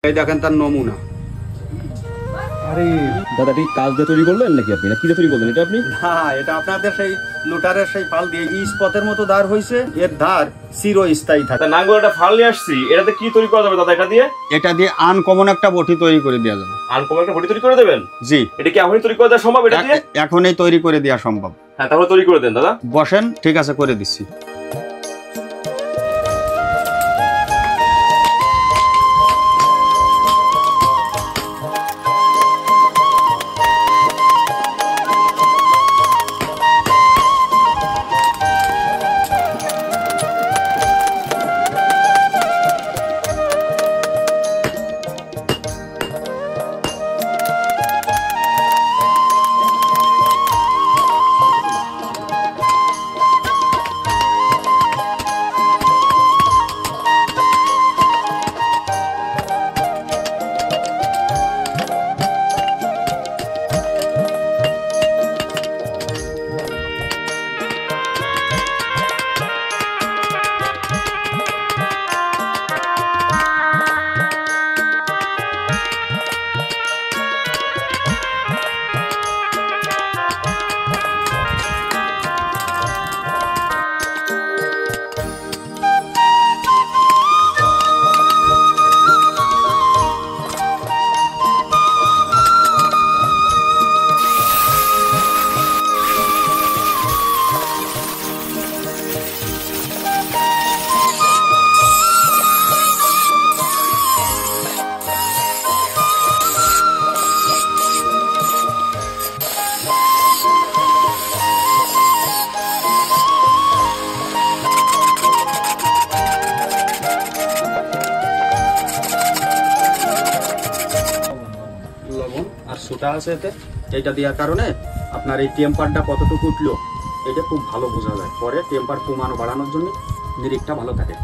এই দেখেন তার নমুনা। আরে দাদা ঠিক কাজ দিয়ে তৈরি করলেন নাকি আপনি, না কি দিয়ে তৈরি করলেন এটা আপনি? না, এটা আপনাদের সেই লুটারের সেই ফাল দিয়ে ইস্পাতের মতো ধার হয়েছে। এর ধার চিরস্থায়ী থাকে। নাঙ্গল একটা ফাল নিয়ে আসছি, এটাতে কি তৈরি করা যাবে দাদা? এটা দিয়ে আনকমন একটা বটি তৈরি করে দেওয়া যাবে। আনকমন একটা বডি তৈরি করে দেবেন? জি, এটা কি এখনই তৈরি করে দেওয়া সম্ভব এটা দিয়ে? এখনই তৈরি করে দেওয়া সম্ভব। হ্যাঁ তাহলে তৈরি করে দেন দাদা। বসেন, ঠিক আছে, করে দিচ্ছি। লবণ আর সোটা আছে এতে। এইটা দেওয়ার কারণে আপনার এই টেম্পারটা কতটুকু উঠলো এটা খুব ভালো বোঝা যায়। পরে টেম্পার কমানো বাড়ানোর জন্য নিরিখটা ভালো থাকে।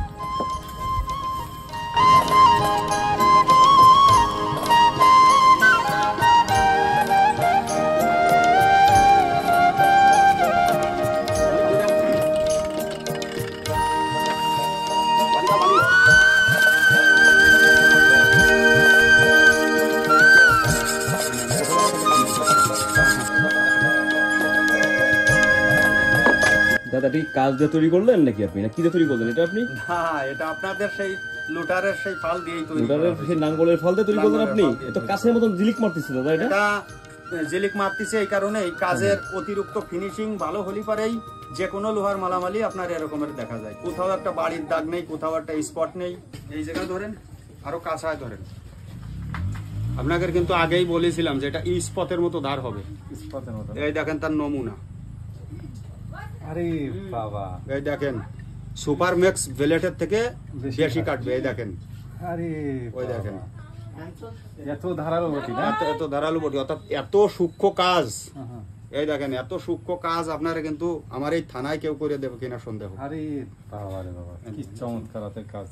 দাদা ঠিক কাজ দিয়ে তৈরি করলেন নাকি আপনি, না কি দিয়ে তৈরি করলেন এটা আপনি? না, এটা আপনাদের সেই লুটারের সেই ফাল দিয়েই তৈরি করা লুটারের হয়েছে। সেই নাঙ্গলের ফল দিয়ে তৈরি করলেন আপনি? নাঙ্গলের ফল দিয়ে এটা তো তৈরি কাছের মতন জিলিক মারতেছে দাদা এটা। এটা জেলিক মারতেছে এই কারণে এই কাজের অতিরিক্ত ফিনিশিং ভালো হলে পারেই যে কোনো লোহার মালামালি আপনার এরকমের দেখা যায়। কোথাও একটা বাড়ির দাগ নেই, কোথাও একটা স্পট নেই। এই জায়গায় ধরেন, আরো কাঁচায় ধরেন। আপনাদের কিন্তু আগেই বলেছিলাম যে এটা ইস্পাতের মতো ধার হবে। ইস্পাতের মতো। এই দেখেন তার নমুনা। আরে বাবা, এই দেখেন সুপার ম্যাক্স ব্লেডের থেকে বেশি কাটবে। এই দেখেন, আরে ওই দেখেন এত ধারালো বটি না? এত ধারালো বটি, অর্থাৎ এত সূক্ষ্ম কাজ। হ্যাঁ। এই দেখেন এত সূক্ষ্ম কাজ আপনারা কিন্তু আমার এই থানায় কেউ করে দেবে কিনা সন্দেহ। আরে বাবা রে বাবা, কি চমৎকার হাতের কাজ।